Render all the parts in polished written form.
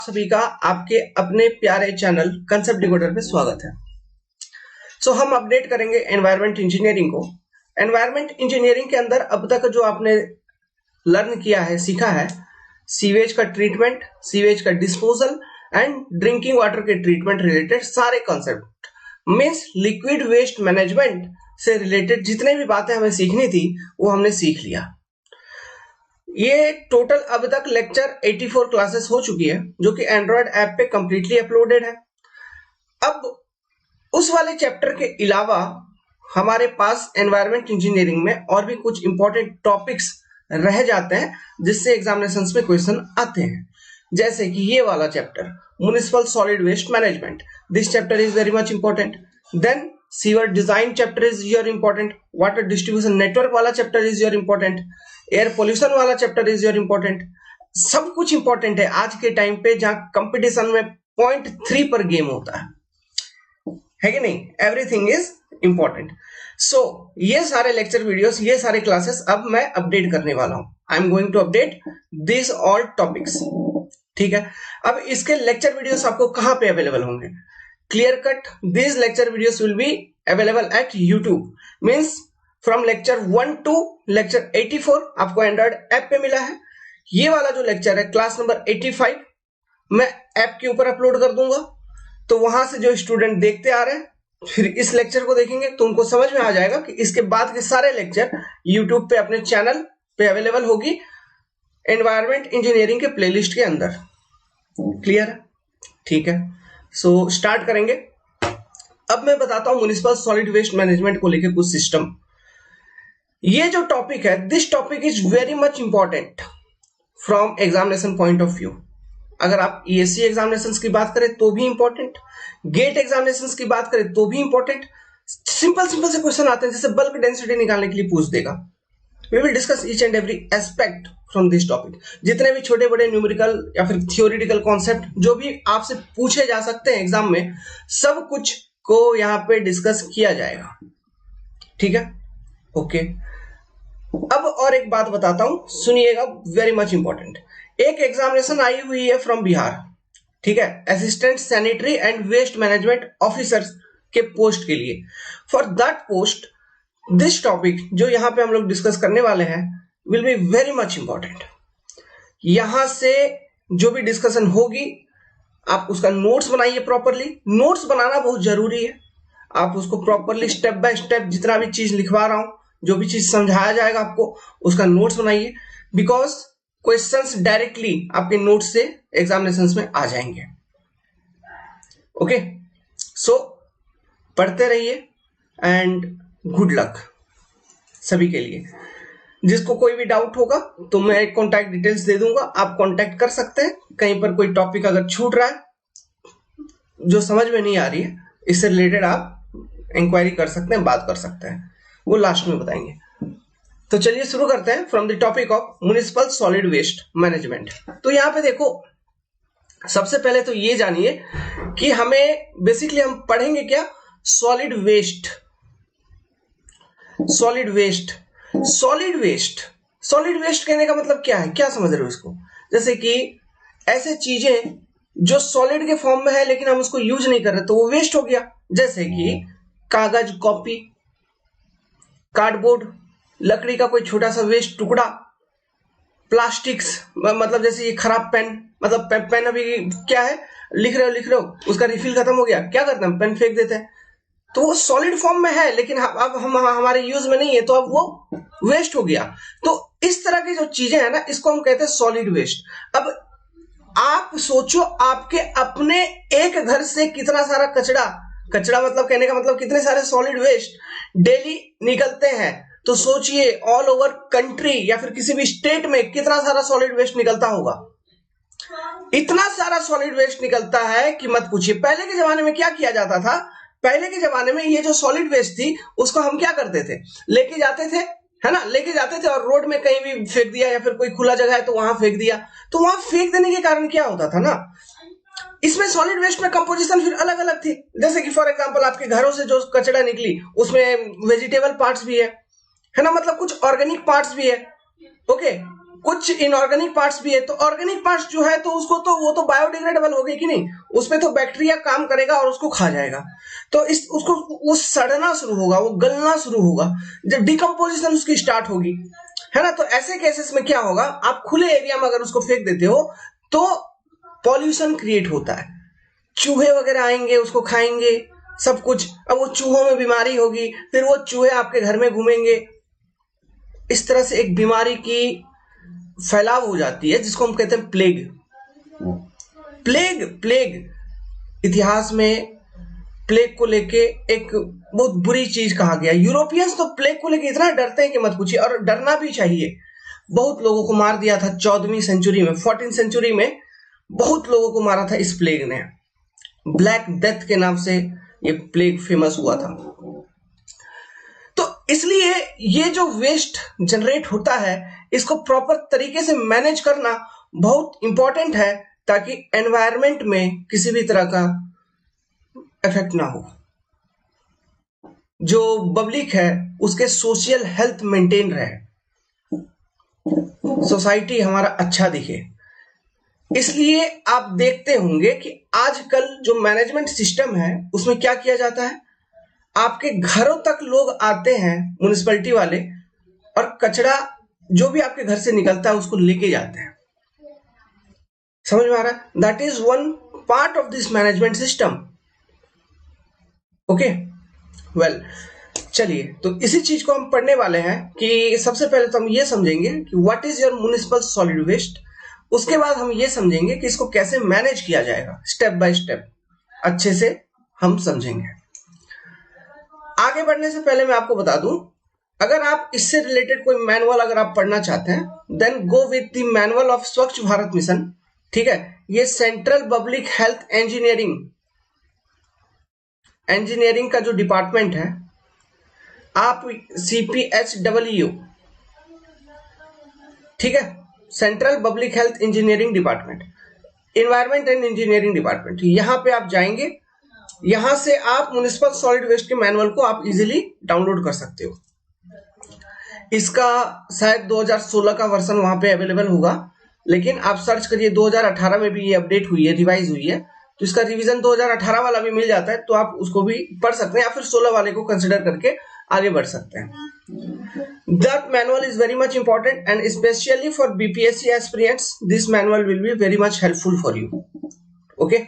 सभी का आपके अपने प्यारे चैनल कंसेप्ट डिकोडर पे स्वागत है। हम अपडेट करेंगे एनवायरनमेंट इंजीनियरिंग को। एनवायरनमेंट इंजीनियरिंग के अंदर अब तक जो आपने लर्न किया है, सीखा है, सीवेज का ट्रीटमेंट, सीवेज का डिस्पोजल एंड ड्रिंकिंग वाटर के ट्रीटमेंट रिलेटेड सारे concept means liquid waste management से रिलेटेड जितने भी बातें हमें सीखनी थी वो हमने सीख लिया। ये टोटल अब तक लेक्चर 84 क्लासेस हो चुकी है जो कि एंड्रॉयड ऐप पे कंप्लीटली अपलोडेड है। अब उस वाले चैप्टर के अलावा हमारे पास एनवायरनमेंट इंजीनियरिंग में और भी कुछ इंपॉर्टेंट टॉपिक्स रह जाते हैं जिससे एग्जामिनेशंस में क्वेश्चन आते हैं, जैसे कि ये वाला chapter municipal solid waste management. This chapter is very much important. Then sewer design chapter is your important. Water distribution network वाला chapter is your important. Air pollution वाला चैप्टर इज योर इंपॉर्टेंट। सब कुछ important है आज के time पे जहां competition में 0.3 पर गेम होता है कि नहीं? Everything is important. ये सारे लेक्चर वीडियोस, ये सारे क्लासेस अब मैं अपडेट करने वाला हूं। I am going to update this all topics. ठीक है, अब इसके लेक्चर वीडियोस आपको कहां पे अवेलेबल होंगे? Clear cut, this lecture videos will be available at YouTube. Means from lecture 1 to lecture 84 आपको एंड्रॉइड ऐप पे मिला है। ये वाला जो लेक्चर है क्लास नंबर 85 मैं ऐप के ऊपर अपलोड कर दूंगा, तो वहां से जो स्टूडेंट देखते आ रहे हैं फिर इस लेक्चर को देखेंगे तो उनको समझ में आ जाएगा कि इसके बाद के सारे लेक्चर यूट्यूब पे अपने चैनल पे अवेलेबल होगी एनवायरनमेंट इंजीनियरिंग के प्लेलिस्ट के अंदर। क्लियर है? ठीक है, स्टार्ट करेंगे। अब मैं बताता हूं म्युनिसिपल सॉलिड वेस्ट मैनेजमेंट को लेकर कुछ सिस्टम। ये जो टॉपिक है, this topic is very much important from examination point of view. अगर आप ईएससी एग्जामिनेशंस की बात करें तो भी इंपॉर्टेंट, गेट एग्जामिनेशंस की बात करें तो भी इंपॉर्टेंट। सिंपल से क्वेश्चन आते हैं, जैसे बल्क डेंसिटी निकालने के लिए पूछ देगा। We will discuss each and every aspect from this topic. जितने भी छोटे बड़े न्यूमेरिकल या फिर थियोरिटिकल कॉन्सेप्ट जो भी आपसे पूछे जा सकते हैं एग्जाम में, सब कुछ को यहां पे डिस्कस किया जाएगा। ठीक है, ओके। अब और एक बात बताता हूं, सुनिएगा, वेरी मच इंपॉर्टेंट। एक एग्जामिनेशन आई हुई है फ्रॉम बिहार, ठीक है, assistant sanitary and waste management officers के पोस्ट के लिए। For that post this topic जो यहां पे हम लोग डिस्कस करने वाले हैं will be very much important. यहां से जो भी डिस्कशन होगी आप उसका नोट्स बनाइए प्रॉपरली। नोट्स बनाना बहुत जरूरी है। आप उसको प्रॉपरली स्टेप बाय स्टेप जितना भी चीज लिखवा रहा हूं, जो भी चीज समझाया जाएगा आपको, उसका नोट्स बनाइए, बिकॉज क्वेश्चंस डायरेक्टली आपके नोट्स से एग्जामिनेशंस में आ जाएंगे। ओके, पढ़ते रहिए एंड गुड लक सभी के लिए। जिसको कोई भी डाउट होगा तो मैं कॉन्टैक्ट डिटेल्स दे दूंगा, आप कॉन्टैक्ट कर सकते हैं। कहीं पर कोई टॉपिक अगर छूट रहा है, जो समझ में नहीं आ रही है, इससे रिलेटेड आप इंक्वायरी कर सकते हैं, बात कर सकते हैं, वो लास्ट में बताएंगे। तो चलिए शुरू करते हैं from the topic of municipal solid waste management. तो यहां पे देखो, सबसे पहले तो ये जानिए कि हमें बेसिकली हम पढ़ेंगे क्या? Solid waste. Solid waste, solid waste, solid waste कहने का मतलब क्या है? क्या समझ रहे हो इसको? जैसे कि ऐसे चीजें जो सॉलिड के फॉर्म में है लेकिन हम उसको यूज नहीं कर रहे तो वो वेस्ट हो गया। जैसे कि कागज, कॉपी, कार्डबोर्ड, लकड़ी का कोई छोटा सा वेस्ट टुकड़ा, प्लास्टिक्स, मतलब जैसे ये खराब पेन, मतलब पेन अभी क्या है, लिख रहे हो, उसका रिफिल खत्म हो गया, क्या करते हैं? पेन फेंक देते हैं। तो वो सॉलिड फॉर्म में है लेकिन अब हम हमारे यूज में नहीं है तो अब वो वेस्ट हो गया। तो इस तरह की जो चीजें हैं ना, इसको हम कहते हैं सॉलिड वेस्ट। अब आप सोचो, आपके अपने एक घर से कितना सारा कचरा मतलब कहने का मतलब कितने सारे सॉलिड वेस्ट डेली निकलते हैं। तो सोचिए ऑल ओवर कंट्री या फिर किसी भी स्टेट में कितना सारा सॉलिड वेस्ट निकलता होगा। इतना सारा सॉलिड वेस्ट निकलता है कि मत पूछिए। पहले के जमाने में क्या किया जाता था? पहले के जमाने में ये जो सॉलिड वेस्ट थी उसको हम क्या करते थे? लेके जाते थे, है ना, लेके जाते थे और रोड में कहीं भी फेंक दिया या फिर कोई खुला जगह है तो वहां फेंक दिया। तो वहां फेंक देने के कारण क्या होता था ना, इसमें सॉलिड वेस्ट में कंपोजिशन फिर अलग अलग थी। जैसे कि फॉर एग्जांपल आपके घरों से जो कचरा निकली उसमें वेजिटेबल पार्ट्स भी है ना, मतलब कुछ ऑर्गेनिक पार्ट्स भी है। ओके, कुछ इनऑर्गेनिक पार्ट्स भी है, तो ऑर्गेनिक पार्ट्स जो है तो उसको तो वो तो बायोडिग्रेडेबल हो गई कि नहीं, उसमें तो बैक्टीरिया काम करेगा और उसको खा जाएगा, तो इस उसको वो सड़ना शुरू होगा, वो गलना शुरू होगा, जब डिकम्पोजिशन उसकी स्टार्ट होगी, है ना। तो ऐसे केसेस में क्या होगा, आप खुले एरिया में अगर उसको फेंक देते हो तो पॉल्यूशन क्रिएट होता है, चूहे वगैरह आएंगे उसको खाएंगे सब कुछ, अब वो चूहों में बीमारी होगी, फिर वो चूहे आपके घर में घूमेंगे, इस तरह से एक बीमारी की फैलाव हो जाती है जिसको हम कहते हैं प्लेग। प्लेग इतिहास में प्लेग को लेके एक बहुत बुरी चीज कहा गया। यूरोपियंस तो प्लेग को लेके इतना डरते हैं कि मत पूछिए, और डरना भी चाहिए। बहुत लोगों को मार दिया था 14वीं सेंचुरी में, 14th सेंचुरी में बहुत लोगों को मारा था इस प्लेग ने। ब्लैक डेथ के नाम से ये प्लेग फेमस हुआ था। तो इसलिए ये जो वेस्ट जनरेट होता है इसको प्रॉपर तरीके से मैनेज करना बहुत इंपॉर्टेंट है, ताकि एनवायरनमेंट में किसी भी तरह का इफेक्ट ना हो, जो पब्लिक है उसके सोशल हेल्थ मेंटेन रहे, सोसाइटी हमारा अच्छा दिखे। इसलिए आप देखते होंगे कि आजकल जो मैनेजमेंट सिस्टम है उसमें क्या किया जाता है, आपके घरों तक लोग आते हैं म्युनिसिपैलिटी वाले, और कचरा जो भी आपके घर से निकलता है उसको लेके जाते हैं। समझ में आ रहा है? That is one part of this management system. Okay, well, चलिए तो इसी चीज को हम पढ़ने वाले हैं कि सबसे पहले तो हम ये समझेंगे कि what is your municipal solid waste, उसके बाद हम ये समझेंगे कि इसको कैसे मैनेज किया जाएगा, स्टेप बाय स्टेप अच्छे से हम समझेंगे। आगे बढ़ने से पहले मैं आपको बता दूं, अगर आप इससे रिलेटेड कोई मैनुअल अगर आप पढ़ना चाहते हैं then go with the manual of Swachh Bharat mission. ठीक है, ये सेंट्रल पब्लिक हेल्थ इंजीनियरिंग का जो डिपार्टमेंट है, आप CPHEE, ठीक है, central public health engineering department, environment and engineering department, यहां पे आप जाएंगे, यहां से आप म्युनिसिपल सॉलिड वेस्ट के मैनुअल को आप इजीली डाउनलोड कर सकते हो। इसका शायद 2016 का वर्जन वहां पे अवेलेबल होगा, लेकिन आप सर्च करिए 2018 में भी ये अपडेट हुई है, रिवाइज हुई है, तो इसका रिवीजन 2018 वाला भी मिल जाता है, तो आप उसको भी पढ़ सकते हैं या फिर 16 वाले को कंसिडर करके आगे बढ़ सकते हैं। That manual is very much important and especially for BPSC aspirants this manual will be very much helpful for you. Okay?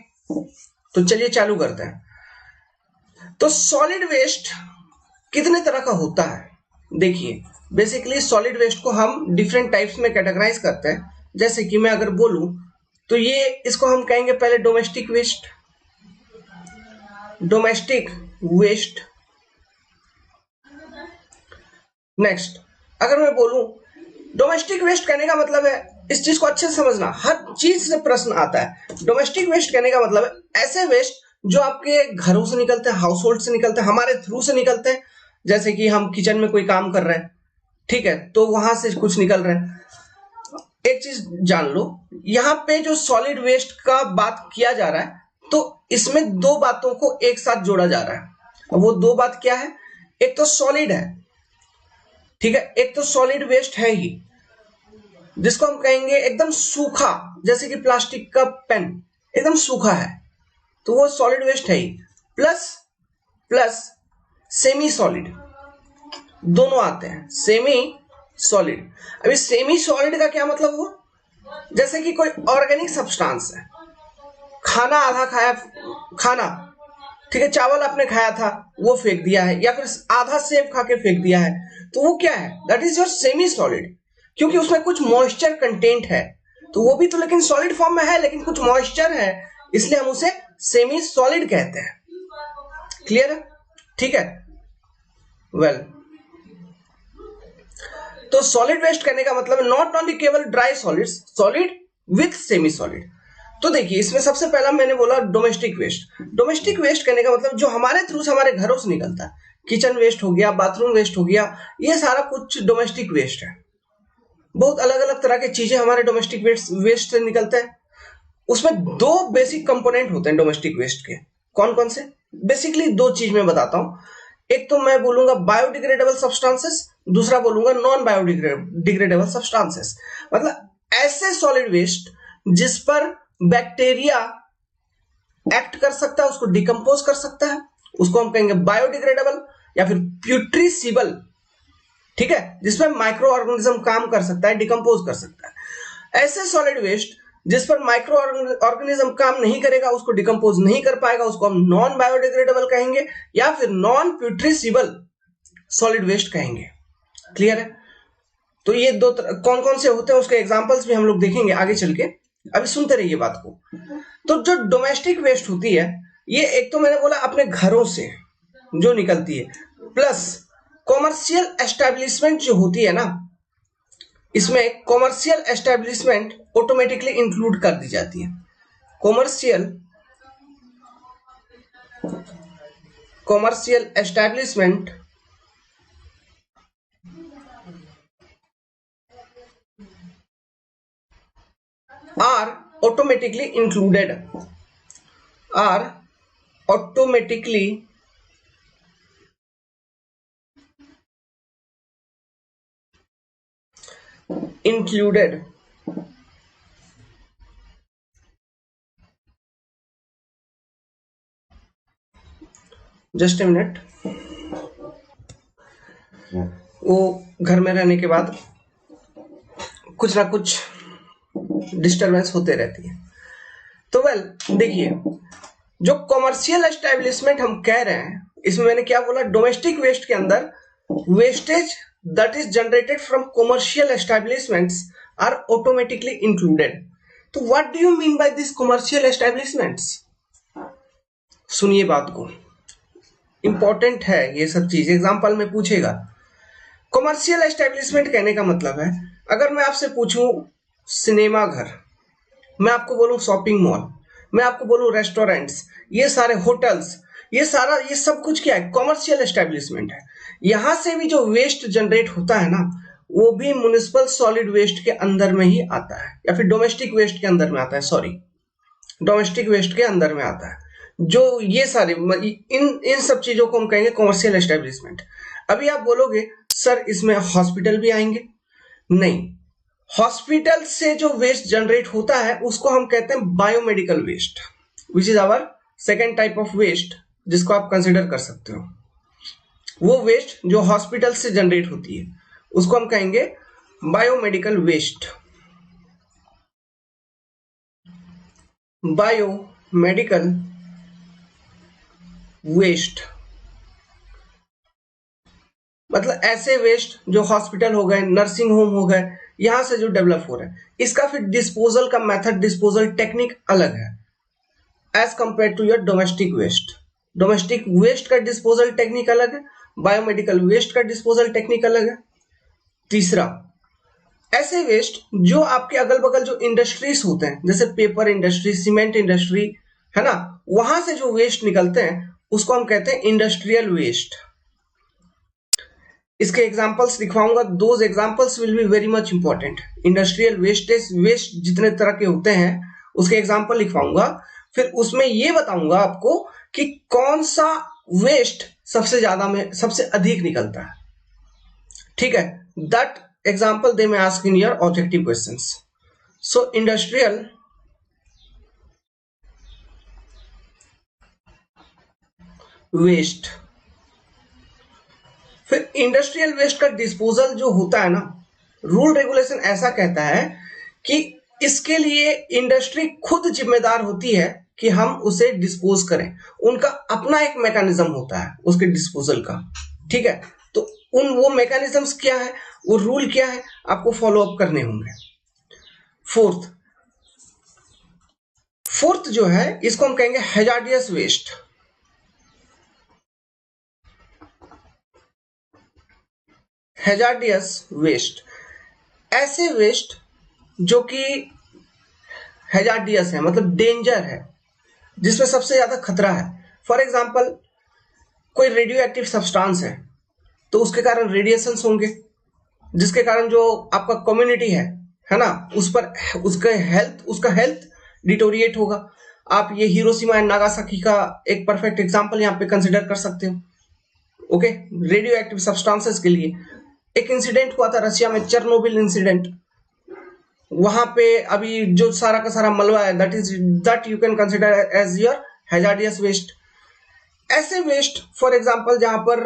तो चलिए चालू करते हैं। तो सॉलिड वेस्ट कितने तरह का होता है, देखिए बेसिकली सॉलिड वेस्ट को हम डिफरेंट टाइप्स में कैटेगराइज करते हैं। जैसे कि मैं अगर बोलूं तो ये इसको हम कहेंगे पहले डोमेस्टिक वेस्ट। नेक्स्ट अगर मैं बोलूं, डोमेस्टिक वेस्ट कहने का मतलब है, इस चीज को अच्छे से समझना, हर चीज से प्रश्न आता है। डोमेस्टिक वेस्ट कहने का मतलब है ऐसे वेस्ट जो आपके घरों से निकलते हैं, हाउस होल्ड से निकलते हैं, हमारे थ्रू से निकलते हैं। जैसे कि हम किचन में कोई काम कर रहे हैं, ठीक है, तो वहां से कुछ निकल रहे हैं। एक चीज जान लो, यहाँ पे जो सॉलिड वेस्ट का बात किया जा रहा है, तो इसमें दो बातों को एक साथ जोड़ा जा रहा है। वो दो बात क्या है, एक तो सॉलिड है, ठीक है, एक तो सॉलिड वेस्ट है ही, जिसको हम कहेंगे एकदम सूखा, जैसे कि प्लास्टिक का पेन एकदम सूखा है, तो वो सॉलिड वेस्ट है ही। प्लस सेमी सॉलिड, दोनों आते हैं, सेमी सॉलिड। अभी सेमी सॉलिड का क्या मतलब हुआ, जैसे कि कोई ऑर्गेनिक सब्सटेंस है, खाना आधा खाया, खाना ठीक है, चावल आपने खाया था वो फेंक दिया है, या फिर आधा सेब खा के फेंक दिया है, तो वो क्या है, that is your semi solid, क्योंकि उसमें कुछ मॉइस्चर कंटेंट है, तो वो भी तो लेकिन सॉलिड फॉर्म में है, लेकिन कुछ मॉइस्चर है, इसलिए हम उसे सेमी सॉलिड कहते हैं। क्लियर है? ठीक है, वेल, तो सॉलिड वेस्ट करने का मतलब नॉट ओनली केवल dry solids, solid with semi solid. तो देखिए इसमें सबसे पहला मैंने बोला डोमेस्टिक वेस्ट। डोमेस्टिक वेस्ट करने का मतलब जो हमारे थ्रू से हमारे घरों से निकलता है, किचन वेस्ट हो गया, बाथरूम वेस्ट हो गया, ये सारा कुछ डोमेस्टिक वेस्ट है। बहुत अलग अलग तरह की चीजें हमारे डोमेस्टिक वेस्ट से निकलते हैं। उसमें दो बेसिक कंपोनेंट होते हैं डोमेस्टिक वेस्ट के। कौन कौन से? बेसिकली दो चीज मैं बताता हूं। एक तो मैं बोलूंगा बायोडिग्रेडेबल सब्सटेंसेस, दूसरा बोलूंगा नॉन बायोडिग्रेडेबल सब्सटेंसेस, मतलब ऐसे सॉलिड वेस्ट जिस पर बैक्टीरिया एक्ट कर सकता है, उसको डिकम्पोज कर सकता है, उसको हम कहेंगे बायोडिग्रेडेबल या फिर प्यूट्रिसिबल, ठीक है, जिसमें माइक्रो ऑर्गेनिज्म काम कर सकता है, डिकम्पोज कर सकता है। ऐसे सॉलिड वेस्ट जिस पर माइक्रो ऑर्गेनिज्म काम नहीं करेगा, उसको डिकम्पोज नहीं कर पाएगा, उसको हम नॉन बायोडिग्रेडेबल कहेंगे या फिर नॉन प्यूट्रिसिबल सॉलिड वेस्ट कहेंगे। क्लियर है? तो ये दो कौन कौन से होते हैं उसके एग्जांपल्स भी हम लोग देखेंगे आगे चल के, अभी सुनते रहिए बात को। तो जो डोमेस्टिक वेस्ट होती है, ये एक तो मैंने बोला अपने घरों से जो निकलती है, प्लस कॉमर्शियल एस्टेब्लिशमेंट जो होती है ना, इसमें कॉमर्शियल एस्टेब्लिशमेंट ऑटोमेटिकली इंक्लूड कर दी जाती है। Commercial establishment are automatically included just a minute, वो घर में रहने के बाद कुछ ना कुछ डिस्टरबेंस होते रहती है। तो देखिए, जो कॉमर्शियल एस्टेब्लिशमेंट हम कह रहे हैं, इसमें मैंने क्या बोला, डोमेस्टिक वेस्ट के अंदर wastage that is generated from commercial establishments are automatically included. तो what do you mean by this commercial establishments? सुनिए बात को, इंपॉर्टेंट है ये सब चीज, एग्जाम्पल में पूछेगा। कॉमर्शियल एस्टेब्लिशमेंट कहने का मतलब है, अगर मैं आपसे पूछूं सिनेमा घर, मैं आपको बोलूं शॉपिंग मॉल, मैं आपको बोलूं रेस्टोरेंट्स, ये सारे होटल्स, ये सब कुछ क्या है, कॉमर्शियल एस्टेब्लिशमेंट है। यहां से भी जो वेस्ट जनरेट होता है ना, वो भी म्युनिसिपल सॉलिड वेस्ट के अंदर में ही आता है, या फिर डोमेस्टिक वेस्ट के अंदर में आता है, सॉरी, डोमेस्टिक वेस्ट के अंदर में आता है। जो ये सारे इन सब चीजों को हम कहेंगे कॉमर्शियल एस्टेब्लिशमेंट। अभी आप बोलोगे सर इसमें हॉस्पिटल भी आएंगे? नहीं, हॉस्पिटल से जो वेस्ट जनरेट होता है उसको हम कहते हैं biomedical waste, which is our second type of waste, जिसको आप कंसिडर कर सकते हो। वो वेस्ट जो हॉस्पिटल से जनरेट होती है उसको हम कहेंगे बायोमेडिकल वेस्ट। बायोमेडिकल वेस्ट मतलब ऐसे वेस्ट जो हॉस्पिटल हो गए, नर्सिंग होम हो गए, यहां से जो डेवलप हो रहा है, इसका फिर डिस्पोजल का मेथड, डिस्पोजल टेक्निक अलग है as compare to your domestic waste. Domestic waste का डिस्पोजल टेक्निक अलग है, बायोमेडिकल वेस्ट का डिस्पोजल टेक्निक अलग है। तीसरा, ऐसे वेस्ट जो आपके अगल बगल जो इंडस्ट्रीज होते हैं, जैसे पेपर इंडस्ट्री, सीमेंट इंडस्ट्री, है ना, वहां से जो वेस्ट निकलते हैं उसको हम कहते हैं इंडस्ट्रियल वेस्ट। इसके एग्जांपल्स दिखवाऊंगा, those examples will be very much important. Industrial waste जितने तरह के होते हैं उसके एग्जांपल लिखवाऊंगा, फिर उसमें ये बताऊंगा आपको कि कौन सा वेस्ट सबसे अधिक निकलता है। ठीक है, that example they may ask in your objective questions. So industrial waste, फिर इंडस्ट्रियल वेस्ट का डिस्पोजल जो होता है ना, रूल रेगुलेशन ऐसा कहता है कि इसके लिए इंडस्ट्री खुद जिम्मेदार होती है कि हम उसे डिस्पोज करें। उनका अपना एक मैकेनिज्म होता है उसके डिस्पोजल का। ठीक है, तो वो मैकेनिज्म्स क्या है, वो रूल क्या है, आपको फॉलो अप करने होंगे। फोर्थ जो है, इसको हम कहेंगे हैजार्डियस वेस्ट। हैजार्डियस वेस्ट, ऐसे वेस्ट जो कि हैजार्डियस है, मतलब डेंजर है, जिसमें सबसे ज्यादा खतरा है। फॉर एग्जाम्पल, कोई रेडियो एक्टिव सब्सटेंस है तो उसके कारण रेडिएशंस होंगे, जिसके कारण जो आपका कम्युनिटी है ना, उस पर उसका हेल्थ डिटोरिएट होगा। आप ये हिरोशिमा एंड नागासाकी का एक परफेक्ट एग्जांपल यहाँ पे कंसिडर कर सकते हो। ओके, रेडियो एक्टिव सब्सटेंसेस के लिए एक इंसिडेंट हुआ था रशिया में, चेरनोबिल इंसिडेंट। वहां पे अभी जो सारा का सारा मलबा है, that you can consider as your hazardous waste. ऐसे वेस्ट फॉर एग्जांपल जहां पर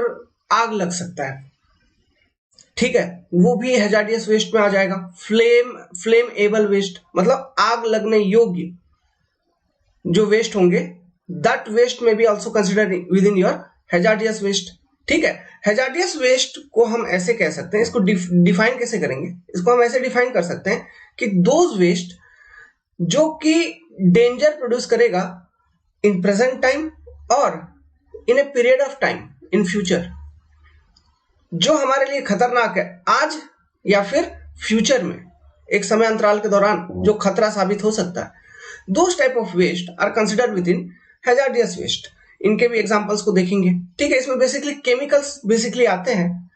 आग लग सकता है, ठीक है, वो भी हैजार्डियस वेस्ट में आ जाएगा। फ्लेम एबल वेस्ट मतलब आग लगने योग्य जो वेस्ट होंगे, दैट वेस्ट में भी also consider within your hazardous waste. ठीक है, हैजार्डियस वेस्ट को हम ऐसे कह सकते हैं, इसको डिफाइन कैसे करेंगे, इसको हम ऐसे डिफाइन कर सकते हैं कि दोज वेस्ट जो कि डेंजर प्रोड्यूस करेगा इन प्रेजेंट टाइम और in a period of time in future, जो हमारे लिए खतरनाक है आज या फिर फ्यूचर में एक समय अंतराल के दौरान जो खतरा साबित हो सकता है, those type of waste are considered within hazardous waste. इनके भी एग्जांपल्स को देखेंगे। ठीक है, इसमें बेसिकली केमिकल्स बेसिकली आते हैं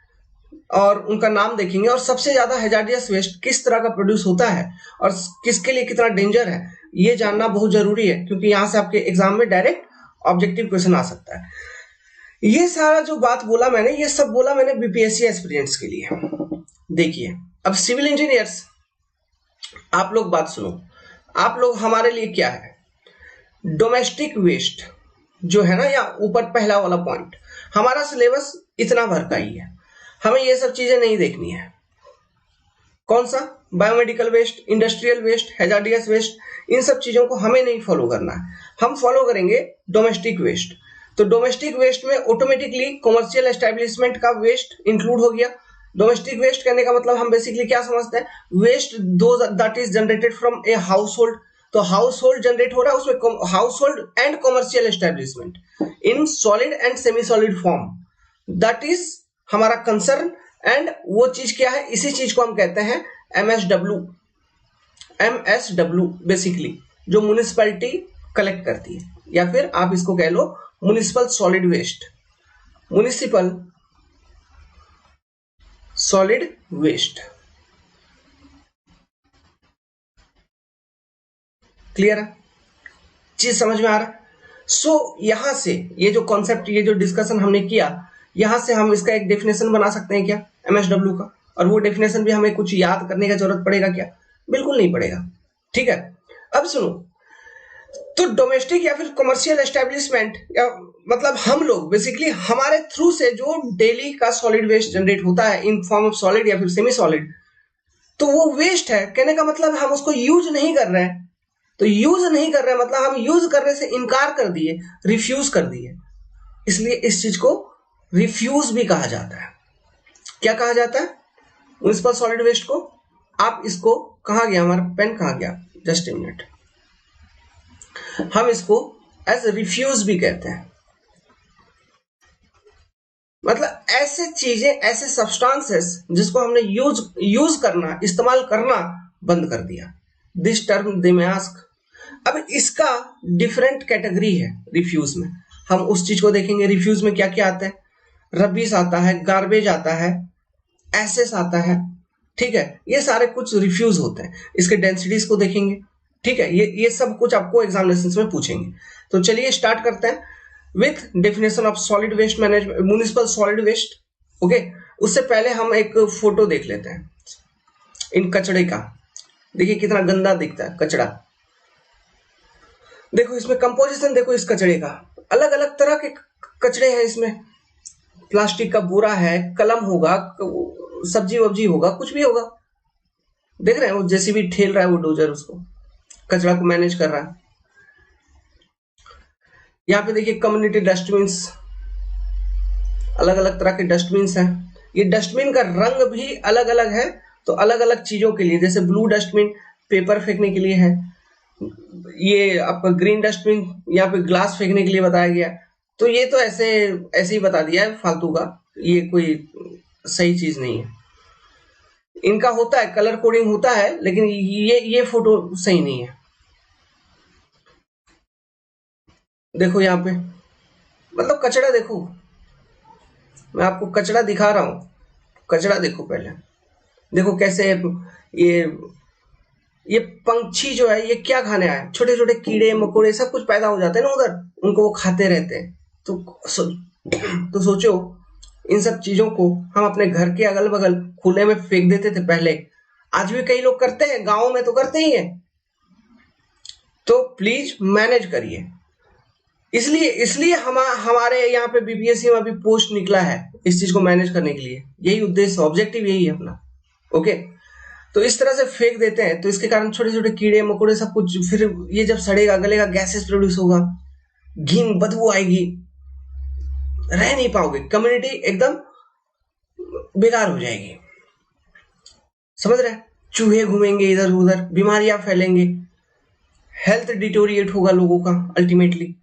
और उनका नाम देखेंगे, और सबसे ज्यादा हैजार्डियस वेस्ट किस तरह का प्रोड्यूस होता है और किसके लिए कितना डेंजर है, ये जानना बहुत जरूरी है, क्योंकि यहां से आपके एग्जाम में डायरेक्ट ऑब्जेक्टिव क्वेश्चन आ सकता है। ये सारा जो बात बोला मैंने, ये सब बोला मैंने बीपीएससी एस्पिरेंट्स के लिए। देखिए अब सिविल इंजीनियर्स, आप लोग बात सुनो, आप लोग हमारे लिए क्या है, डोमेस्टिक वेस्ट जो है ना, या ऊपर पहला वाला पॉइंट, हमारा सिलेबस इतना भर का ही है, हमें ये सब चीजें नहीं देखनी है। कौन सा, biomedical waste, industrial waste, hazardous waste, इन सब चीजों को हमें नहीं फॉलो करना है। हम फॉलो करेंगे डोमेस्टिक वेस्ट। तो डोमेस्टिक वेस्ट में ऑटोमेटिकली कमर्शियल एस्टेब्लिशमेंट का वेस्ट इंक्लूड हो गया। डोमेस्टिक वेस्ट कहने का मतलब हम बेसिकली क्या समझते हैं, वेस्ट दो that is generated from a house hold. तो हाउस होल्ड जनरेट हो रहा है, उसमें house hold and commercial establishment in solid and semi solid form, that is हमारा कंसर्न। एंड वो चीज क्या है, इसी चीज को हम कहते हैं एमएसडब्ल्यू। एमएसडब्ल्यू बेसिकली जो म्युनिसिपैलिटी कलेक्ट करती है, या फिर आप इसको कह लो municipal solid waste, municipal solid waste. Clear है, चीज समझ में आ रहा है। सो यहां से ये जो कॉन्सेप्ट, ये जो डिस्कशन हमने किया, यहां से हम इसका एक डेफिनेशन बना सकते हैं क्या, एमएसडब्ल्यू का। और वो डेफिनेशन भी हमें कुछ याद करने का जरूरत पड़ेगा क्या, बिल्कुल नहीं पड़ेगा। ठीक है, अब सुनो, तो डोमेस्टिक या फिर कमर्शियल एस्टेब्लिशमेंट, या मतलब हम लोग बेसिकली हमारे थ्रू से जो डेली का सॉलिड वेस्ट जनरेट होता है इन फॉर्म ऑफ सॉलिड या फिर सेमी सॉलिड, तो वो वेस्ट है। कहने का मतलब हम उसको यूज नहीं कर रहे हैं। तो यूज नहीं कर रहे हैं मतलब हम यूज करने से इनकार कर दिए, रिफ्यूज कर दिए, इसलिए इस चीज को रिफ्यूज भी कहा जाता है। क्या कहा जाता है, म्युनिसिपल सॉलिड वेस्ट को। आप इसको, कहां गया हमारा पेन, कहां गया, जस्ट ए मिनट, हम इसको एज रिफ्यूज भी कहते हैं। मतलब ऐसे चीजें, ऐसे सब्सटेंसेस जिसको हमने यूज करना, इस्तेमाल करना बंद कर दिया, this term they may ask. अब इसका डिफरेंट कैटेगरी है रिफ्यूज में, हम उस चीज को देखेंगे। रिफ्यूज में क्या क्या आता है, रबीज आता है, गार्बेज आता है, एसेस आता है। ठीक है, ये सारे कुछ रिफ्यूज होते हैं। इसके डेंसिटीज को देखेंगे। ठीक है, ये सब कुछ आपको एग्जामिनेशन में पूछेंगे। तो चलिए स्टार्ट करते हैं with definition of solid waste management, municipal solid waste. Okay, उससे पहले हम एक फोटो देख लेते हैं इन कचड़े का। देखिए कितना गंदा दिखता है कचड़ा। देखो इसमें कंपोजिशन, देखो इस कचड़े का, अलग अलग तरह के कचड़े हैं इसमें। प्लास्टिक का बोरा है, कलम होगा, सब्जी वब्जी होगा, कुछ भी होगा। देख रहे हैं वो जेसीबी ठेल रहा है, वो डोजर उसको कचड़ा को मैनेज कर रहा है। यहाँ पे देखिए कम्युनिटी डस्टबिन, अलग अलग तरह के डस्टबिन हैं। ये डस्टबिन का रंग भी अलग अलग है, तो अलग अलग चीजों के लिए, जैसे ब्लू डस्टबिन पेपर फेंकने के लिए है, ये आपका ग्रीन डस्टबिन यहाँ पे ग्लास फेंकने के लिए बताया गया। तो ये तो ऐसे ही बता दिया है फालतू का, ये कोई सही चीज नहीं है। इनका होता है कलर कोडिंग होता है, लेकिन ये फोटो सही नहीं है। देखो यहाँ पे मतलब कचड़ा देखो, मैं आपको कचड़ा दिखा रहा हूं। कचड़ा देखो पहले, देखो कैसे ये पंछी जो है ये क्या खाने आए, छोटे छोटे कीड़े मकोड़े सब कुछ पैदा हो जाते हैं ना उधर, उनको वो खाते रहते हैं। तो सोचो इन सब चीजों को हम अपने घर के अगल बगल खुले में फेंक देते थे पहले, आज भी कई लोग करते हैं, गांवों में तो करते ही हैं। तो प्लीज मैनेज करिए। इसलिए इसलिए हमारे यहाँ पे बीपीएससी में अभी पोस्ट निकला है इस चीज को मैनेज करने के लिए, यही उद्देश्य, ऑब्जेक्टिव यही है अपना। ओके, तो इस तरह से फेंक देते हैं, तो इसके कारण छोटे छोटे कीड़े मकोड़े सब कुछ, फिर ये जब सड़ेगा गलेगा, गैसेस प्रोड्यूस होगा, घिन बदबू आएगी, रह नहीं पाओगे, कम्युनिटी एकदम बेकार हो जाएगी। समझ रहे हैं? चूहे घूमेंगे इधर उधर, बीमारियां फैलेंगे, हेल्थ डिटोरिएट होगा लोगों का, अल्टीमेटली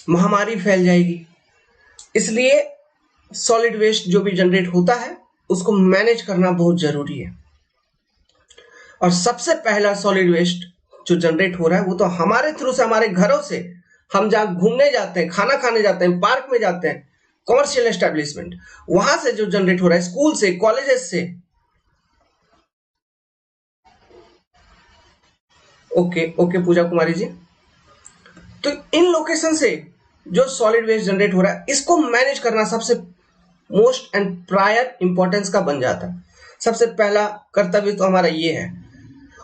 महामारी फैल जाएगी। इसलिए सॉलिड वेस्ट जो भी जनरेट होता है उसको मैनेज करना बहुत जरूरी है। और सबसे पहला सॉलिड वेस्ट जो जनरेट हो रहा है वो तो हमारे थ्रू से, हमारे घरों से, हम जहां घूमने जाते हैं, खाना खाने जाते हैं, पार्क में जाते हैं, कॉमर्शियल एस्टेब्लिशमेंट, वहां से जो जनरेट हो रहा है, स्कूल से, कॉलेजेस से। ओके पूजा कुमारी जी, तो इन लोकेशन से जो सॉलिड वेस्ट जनरेट हो रहा है इसको मैनेज करना सबसे मोस्ट एंड प्रायर इंपॉर्टेंस का बन जाता है। सबसे पहला कर्तव्य तो हमारा ये है।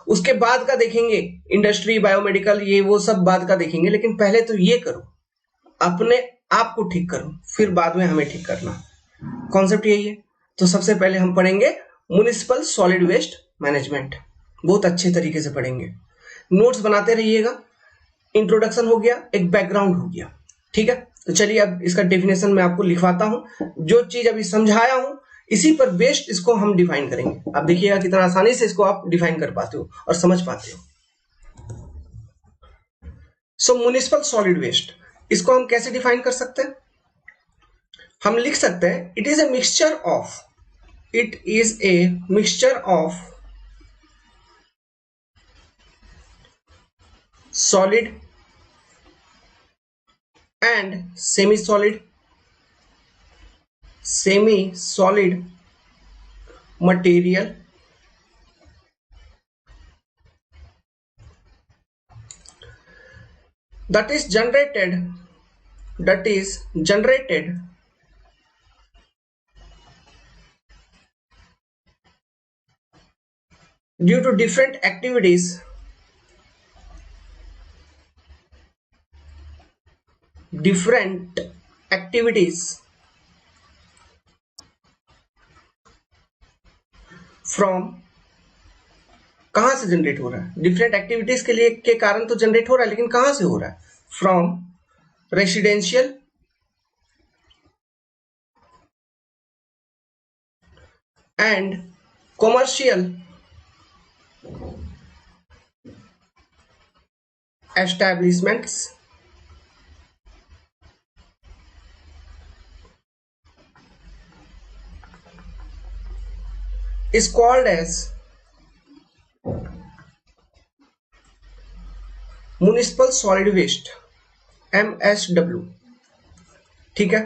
उसके बाद का देखेंगे, इंडस्ट्री, बायोमेडिकल, ये वो सब बाद का देखेंगे, लेकिन पहले तो ये करो, अपने आप को ठीक करो, फिर बाद में हमें ठीक करना। कॉन्सेप्ट यही है। तो सबसे पहले हम पढ़ेंगे म्युनिसिपल सॉलिड वेस्ट मैनेजमेंट, बहुत अच्छे तरीके से पढ़ेंगे, नोट्स बनाते रहिएगा। इंट्रोडक्शन हो गया, एक बैकग्राउंड हो गया, ठीक है। तो चलिए अब इसका डेफिनेशन मैं आपको लिखवाता हूं। जो चीज अभी समझाया हूं इसी पर बेस्ड इसको हम डिफाइन करेंगे। आप देखिएगा कितना आसानी से इसको आप डिफाइन कर पाते हो और समझ पाते हो। सो म्युनिसिपल सॉलिड वेस्ट, इसको हम कैसे डिफाइन कर सकते हैं? हम लिख सकते हैं it is a mixture of solid and semi-solid material that is generated due to different activities from, कहां से जनरेट हो रहा है? डिफरेंट एक्टिविटीज के लिए के कारण तो जनरेट हो रहा है, लेकिन कहां से हो रहा है? From residential and commercial establishments is called as municipal solid waste, MSW, ठीक है।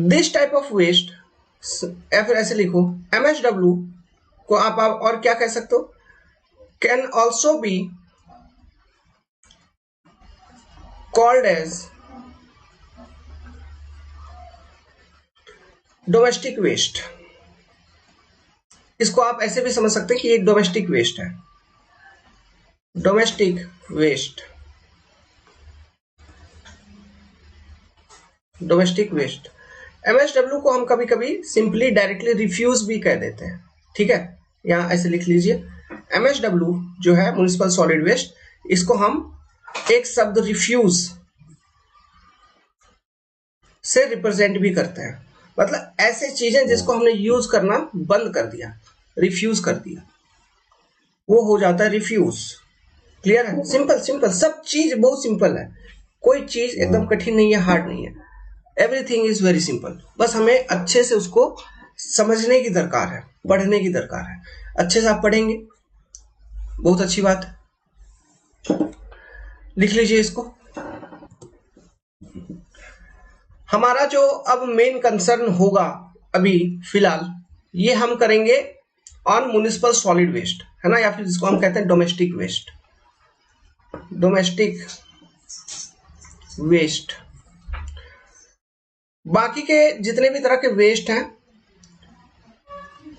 दिस टाइप ऑफ वेस्ट, या फिर ऐसे लिखो MSW को आप और क्या कह सकते हो? Can also be called as domestic waste. इसको आप ऐसे भी समझ सकते हैं कि ये डोमेस्टिक वेस्ट है, domestic waste, domestic waste. MSW को हम कभी कभी सिंपली डायरेक्टली रिफ्यूज भी कह देते हैं, ठीक है। यहां ऐसे लिख लीजिए, MSW जो है म्युनिसिपल सॉलिड वेस्ट, इसको हम एक शब्द रिफ्यूज से रिप्रेजेंट भी करते हैं। मतलब ऐसे चीजें जिसको हमने यूज करना बंद कर दिया, रिफ्यूज कर दिया, वो हो जाता है रिफ्यूज। क्लियर है? सिंपल सिंपल, सब चीज बहुत सिंपल है, कोई चीज एकदम कठिन नहीं है, हार्ड नहीं है, एवरीथिंग इज वेरी सिंपल। बस हमें अच्छे से उसको समझने की दरकार है, पढ़ने की दरकार है। अच्छे से आप पढ़ेंगे, बहुत अच्छी बात है। लिख लीजिए इसको। हमारा जो अब मेन कंसर्न होगा अभी फिलहाल, ये हम करेंगे ऑन म्युनिसिपल सॉलिड वेस्ट, है ना, या फिर जिसको हम कहते हैं डोमेस्टिक वेस्ट। डोमेस्टिक वेस्ट बाकी के जितने भी तरह के वेस्ट हैं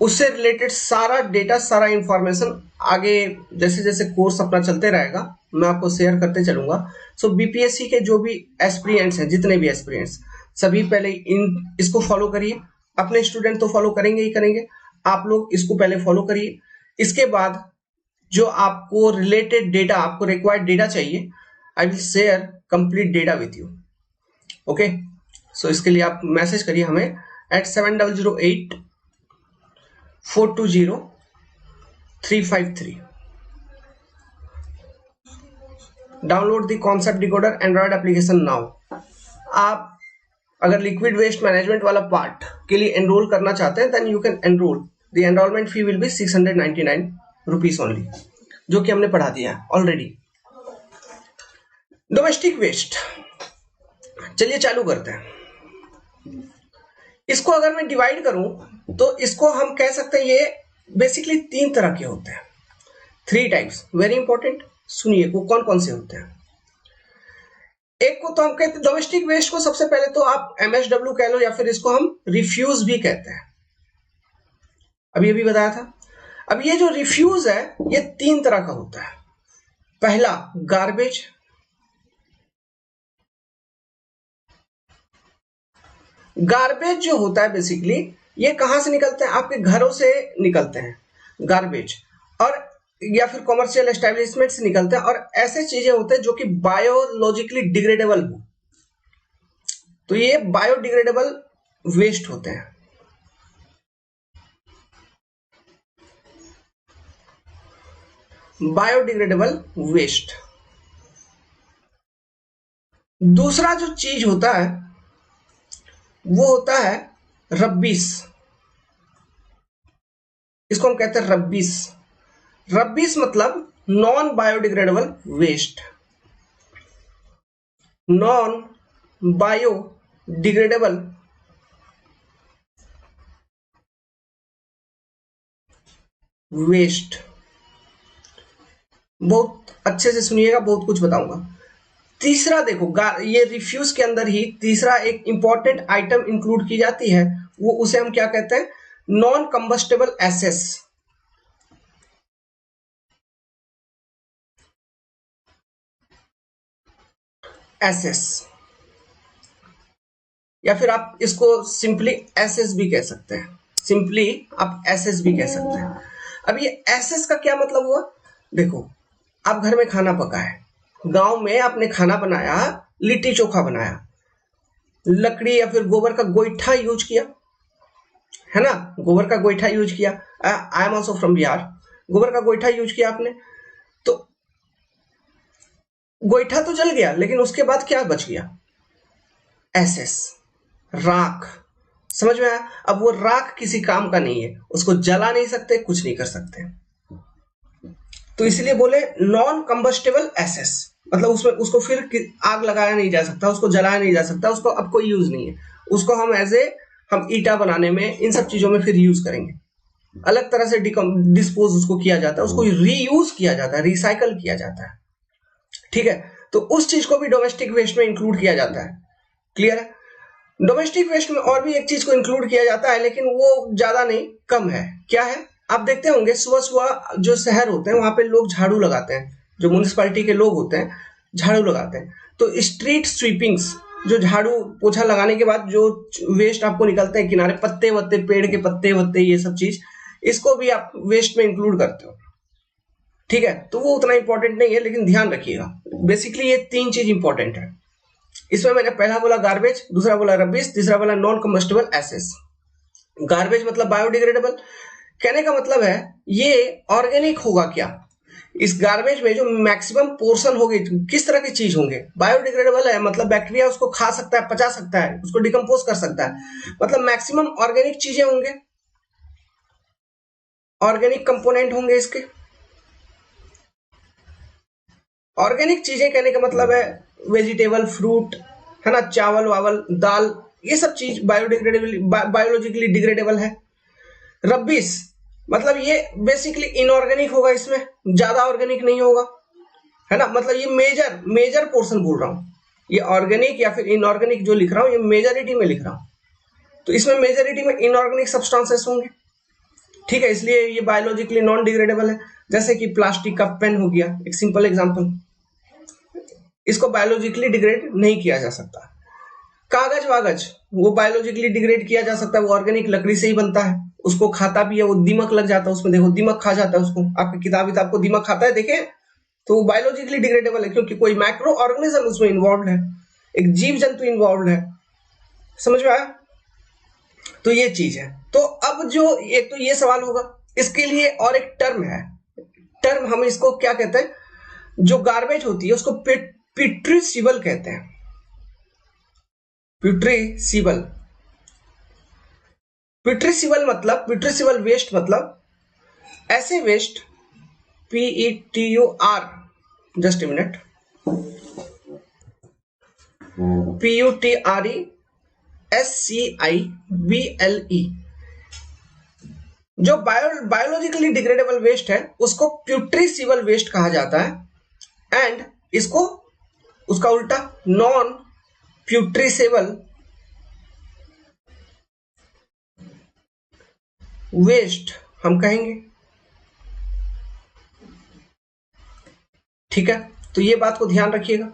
उससे रिलेटेड सारा डेटा, सारा इंफॉर्मेशन आगे जैसे जैसे कोर्स अपना चलते रहेगा मैं आपको शेयर करते चलूंगा। सो बीपीएससी के जो भी एस्पिरेंट्स हैं, जितने भी एस्पिरेंट्स, सभी पहले इसको फॉलो करिए। अपने स्टूडेंट तो फॉलो करेंगे ही करेंगे, आप लोग इसको पहले फॉलो करिए। इसके बाद जो आपको रिलेटेड डेटा, आपको रिक्वायर्ड डेटा चाहिए, I will share complete data with you. Okay, so इसके लिए आप मैसेज करिए हमें at 7008420353। Download the concept decoder android application now. आप अगर लिक्विड वेस्ट मैनेजमेंट वाला पार्ट के लिए एनरोल करना चाहते हैं then you can enrol. The enrolment fee will be 699 rupees only, जो कि हमने पढ़ा दिया है ऑलरेडी। डोमेस्टिक वेस्ट, चलिए चालू करते हैं। इसको अगर मैं डिवाइड करूं तो इसको हम कह सकते हैं ये बेसिकली 3 तरह के होते हैं, 3 टाइप्स। वेरी इंपॉर्टेंट, सुनिए वो कौन कौन से होते हैं। एक को तो हम कहते हैं डोमेस्टिक वेस्ट को, सबसे पहले तो आप MSW कह लो या फिर इसको हम रिफ्यूज भी कहते हैं, अभी बताया था। अब ये जो रिफ्यूज है ये 3 तरह का होता है। पहला गार्बेज, गार्बेज जो होता है बेसिकली ये कहां से निकलते हैं, आपके घरों से निकलते हैं गार्बेज, और या फिर कॉमर्शियल एस्टेब्लिशमेंट से निकलते हैं, और ऐसे चीजें होते हैं जो कि बायोलॉजिकली डिग्रेडेबल हो, तो ये बायोडिग्रेडेबल वेस्ट होते हैं। Biodegradable waste. दूसरा जो चीज होता है वो होता है रब्बिस, इसको हम कहते हैं रब्बिस। रब्बिस मतलब non biodegradable waste, non biodegradable waste. बहुत अच्छे से सुनिएगा, बहुत कुछ बताऊंगा। तीसरा देखो, ये रिफ्यूज के अंदर ही तीसरा एक इंपॉर्टेंट आइटम इंक्लूड की जाती है, वो उसे हम क्या कहते हैं, नॉन कंबस्टेबल एसेस। एसेस या फिर आप इसको सिंपली एसेस भी कह सकते हैं, सिंपली आप एसेस भी कह सकते हैं। अब ये एसेस का क्या मतलब हुआ, देखो आप घर में खाना पकाए, गांव में आपने खाना बनाया, लिट्टी चोखा बनाया, लकड़ी या फिर गोबर का गोईठा यूज किया, है ना, गोबर का गोईठा यूज किया। I am also from Bihar. गोबर का गोईठा यूज किया आपने, तो गोईठा तो जल गया, लेकिन उसके बाद क्या बच गया, एसेस, राख। समझ में आया। अब वो राख किसी काम का नहीं है, उसको जला नहीं सकते, कुछ नहीं कर सकते, तो इसलिए बोले नॉन कंबस्टेबल एसेस, मतलब उसमें उसको फिर आग लगाया नहीं जा सकता, उसको जलाया नहीं जा सकता, उसको अब कोई यूज नहीं है, उसको हम हम ईटा बनाने में, इन सब चीजों में फिर यूज करेंगे। अलग तरह से डिस्पोज उसको किया जाता है, उसको रीयूज किया जाता है, रिसाइकल किया जाता है, ठीक है। तो उस चीज को भी डोमेस्टिक वेस्ट में इंक्लूड किया जाता है। क्लियर है। डोमेस्टिक वेस्ट में और भी एक चीज को इंक्लूड किया जाता है, लेकिन वो ज्यादा नहीं, कम है। क्या है, आप देखते होंगे सुबह सुबह जो शहर होते हैं वहां पे लोग झाड़ू लगाते हैं, जो म्युनिसिपैलिटी के लोग होते हैं झाड़ू लगाते हैं, तो स्ट्रीट स्वीपिंग्स, जो झाड़ू पोछा लगाने के बाद जो वेस्ट आपको निकलते हैं किनारे, पत्ते वत्ते, पेड़ के पत्ते वत्ते, ये सब चीज, इसको भी आप वेस्ट में इंक्लूड करते हो, ठीक है। तो वो उतना इंपॉर्टेंट नहीं है, लेकिन ध्यान रखिएगा, बेसिकली ये 3 चीज इंपॉर्टेंट है इसमें। मैंने पहला बोला गार्बेज, दूसरा बोला रबिश, तीसरा बोला नॉन कम्बस्टेबल एसेस। गार्बेज मतलब बायोडिग्रेडेबल, कहने का मतलब है ये ऑर्गेनिक होगा क्या, इस गार्बेज में जो मैक्सिमम पोर्शन होगी, किस तरह की चीज होंगे, बायोडिग्रेडेबल है, मतलब बैक्टीरिया उसको खा सकता है, पचा सकता है, उसको डिकम्पोज कर सकता है, मतलब मैक्सिमम ऑर्गेनिक चीजें होंगे, ऑर्गेनिक कंपोनेंट होंगे इसके। ऑर्गेनिक चीजें कहने का मतलब है वेजिटेबल, फ्रूट, है ना, चावल वावल, दाल, ये सब चीज बायोडिग्रेडेबल, बायोलॉजिकली डिग्रेडेबल है। रब्बिश मतलब ये बेसिकली इनऑर्गेनिक होगा, इसमें ज्यादा ऑर्गेनिक नहीं होगा, है ना, मतलब ये मेजर पोर्शन बोल रहा हूं, ये ऑर्गेनिक या फिर इनऑर्गेनिक जो लिख रहा हूं ये मेजॉरिटी में लिख रहा हूं, तो इसमें मेजॉरिटी में इनऑर्गेनिक सब्सटेंसेस होंगे, ठीक है, इसलिए ये बायोलॉजिकली नॉन डिग्रेडेबल है। जैसे कि प्लास्टिक का पेन हो गया, एक सिंपल एग्जांपल, इसको बायोलॉजिकली डिग्रेड नहीं किया जा सकता। कागज वागज वो बायोलॉजिकली डिग्रेड किया जा सकता है, वो ऑर्गेनिक लकड़ी से ही बनता है, उसको खाता भी है, वो दीमक लग जाता है उसमें, देखो दीमक खा जाता है उसको, आपकी किताब को दीमक खाता है देखे, तो वो बायोलॉजिकली डिग्रेडेबल है क्योंकि कोई माइक्रो ऑर्गेनिज्म उसमें इन्वॉल्व है, एक जीव जंतु इन्वॉल्व है। समझ में आया? तो ये चीज है। तो अब जो एक तो ये सवाल होगा, इसके लिए और एक टर्म है, टर्म हम इसको क्या कहते हैं, जो गार्बेज होती है उसको पिट्रीसिबल कहते हैं, पिट्रीसिबल। पिट्रीसिबल मतलब, पिट्रीसिबल वेस्ट मतलब ऐसे waste, PETUR, just a minute, PUTRESCIBLE, जो बायोलॉजिकली डिग्रेडेबल वेस्ट है उसको प्यूट्रीसिबल वेस्ट कहा जाता है, एंड इसको उसका उल्टा नॉन प्यूट्रीसेबल वेस्ट हम कहेंगे, ठीक है। तो ये बात को ध्यान रखिएगा,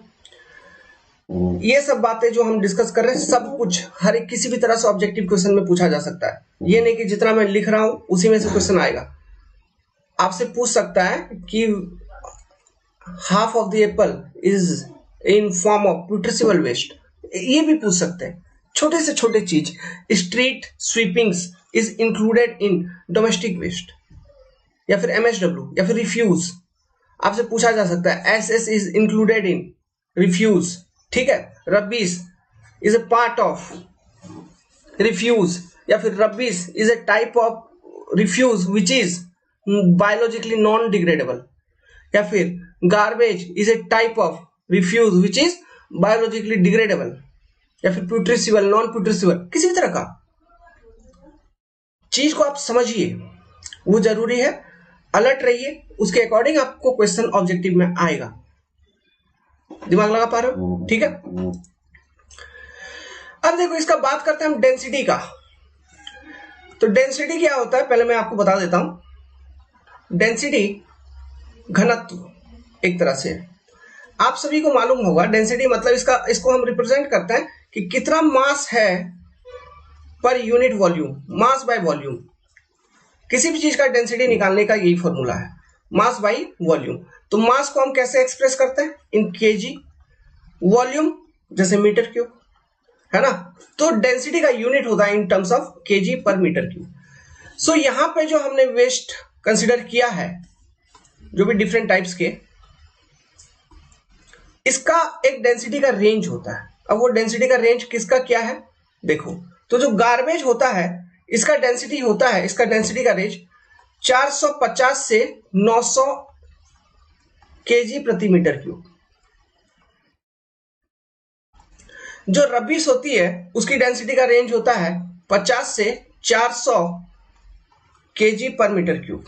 ये सब बातें जो हम डिस्कस कर रहे हैं सब कुछ हर एक किसी भी तरह से ऑब्जेक्टिव क्वेश्चन में पूछा जा सकता है, ये नहीं कि जितना मैं लिख रहा हूं उसी में से क्वेश्चन आएगा। आपसे पूछ सकता है कि half of the apple is in form of putrescible waste, ये भी पूछ सकते हैं। छोटे से छोटे चीज, street sweepings is included in domestic waste, या फिर MSW, या फिर रिफ्यूज, आपसे पूछा जा सकता है SS is included in refuse, ठीक है। Rubbish is a part of refuse, या फिर rubbish is a type of refuse which is biologically non degradable, या फिर garbage is a type of refuse which is biologically degradable, या फिर प्यूट्रीसिबल, non प्यूट्रीसिबल, किसी भी तरह का चीज को आप समझिए, वो जरूरी है, अलर्ट रहिए, उसके अकॉर्डिंग आपको क्वेश्चन ऑब्जेक्टिव में आएगा। दिमाग लगा पा रहे हो? ठीक है। अब देखो इसका बात करते हैं हम डेंसिटी का। तो डेंसिटी क्या होता है पहले मैं आपको बता देता हूं। डेंसिटी घनत्व एक तरह से, आप सभी को मालूम होगा डेंसिटी मतलब इसको हम रिप्रेजेंट करते हैं कि कितना मास है पर unit volume, mass by volume. किसी भी चीज का डेंसिटी निकालने का यही फॉर्मूला है, मास बाय वॉल्यूम। तो मास को हम कैसे एक्सप्रेस करते हैं, इन केजी, वॉल्यूम जैसे मीटर क्यूब, है ना। तो डेंसिटी का यूनिट होता है in terms of KG per metre cube. सो यहां पे जो हमने वेस्ट कंसिडर किया है, जो भी डिफरेंट टाइप्स के, इसका एक डेंसिटी का रेंज होता है। अब वो डेंसिटी का रेंज किसका क्या है देखो, तो जो गार्बेज होता है इसका डेंसिटी होता है, इसका डेंसिटी का रेंज 450 से 900 केजी प्रति मीटर क्यूब। जो रबीज होती है उसकी डेंसिटी का रेंज होता है 50 से 400 केजी पर मीटर क्यूब।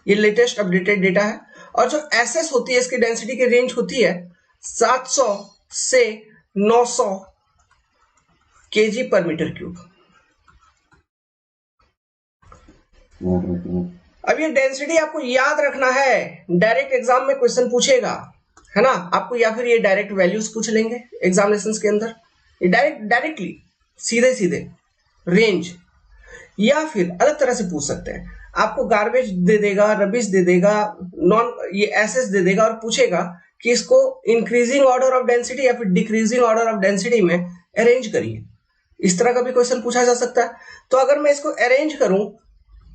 ये लेटेस्ट अपडेटेड डेटा है। और जो एसएस होती है इसकी डेंसिटी की रेंज होती है 700 से 900 केजी पर मीटर क्यूब। अब ये डेंसिटी आपको याद रखना है, डायरेक्ट एग्जाम में क्वेश्चन पूछेगा, है ना आपको, या फिर ये डायरेक्ट वैल्यूज पूछ लेंगे एग्जामिनेशंस के अंदर, ये डायरेक्टली सीधे सीधे रेंज, या फिर अलग तरह से पूछ सकते हैं। आपको गार्बेज दे देगा, रबिश दे देगा, नॉन ये एसएस दे देगा और पूछेगा कि इसको इंक्रीजिंग ऑर्डर ऑफ डेंसिटी या फिर डिक्रीजिंग ऑर्डर ऑफ डेंसिटी में अरेंज करिए। इस तरह का भी क्वेश्चन पूछा जा सकता है। तो अगर मैं इसको अरेंज करूं,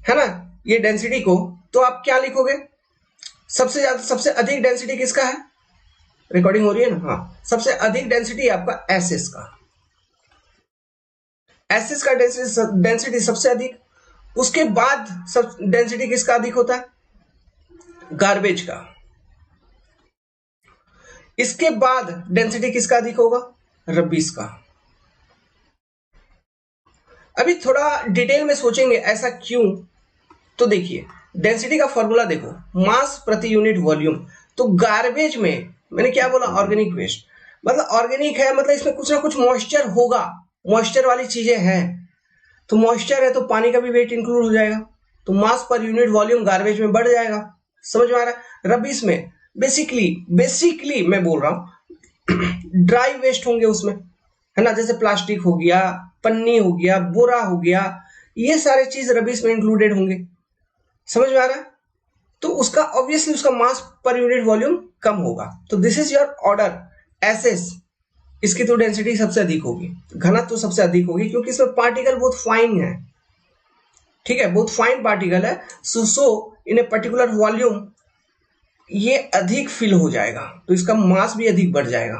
है ना, ये डेंसिटी को, तो आप क्या लिखोगे, सबसे ज्यादा सबसे अधिक डेंसिटी किसका है, रिकॉर्डिंग हो रही है ना, हाँ, सबसे अधिक डेंसिटी आपका एसएस का, एसएस का डेंसिटी सबसे अधिक। उसके बाद सब डेंसिटी किसका अधिक होता है, गार्बेज का। इसके बाद डेंसिटी किसका अधिक होगा, रबीज का। अभी थोड़ा डिटेल में सोचेंगे ऐसा क्यों, तो देखिए डेंसिटी का फॉर्मूला देखो, मास प्रति यूनिट वॉल्यूम। तो गार्बेज में मैंने क्या बोला, ऑर्गेनिक वेस्ट, मतलब ऑर्गेनिक है, मतलब इसमें कुछ ना कुछ मॉइस्चर होगा, मॉइस्चर वाली चीजें हैं। तो मॉइस्चर है तो पानी का भी वेट इंक्लूड हो जाएगा, तो मास पर यूनिट वॉल्यूम गार्बेज में बढ़ जाएगा। समझ में आ रहा है? रबीज में बेसिकली मैं बोल रहा हूं ड्राई वेस्ट होंगे उसमें, है ना, जैसे प्लास्टिक हो गया, पन्नी हो गया, बोरा हो गया, ये सारे चीज रबीज में इंक्लूडेड होंगे। समझ में आ रहा है? तो उसका ऑब्वियसली उसका मास पर यूनिट वॉल्यूम कम होगा। तो this is your order SS. इसकी तो डेंसिटी सबसे अधिक होगी, घनत्व तो सबसे अधिक होगी, क्योंकि इसमें पार्टिकल बहुत फाइन है। ठीक है, बहुत फाइन पार्टिकल है। सो इन ए पर्टिकुलर वॉल्यूम ये अधिक फिल हो जाएगा, तो इसका मास भी अधिक बढ़ जाएगा।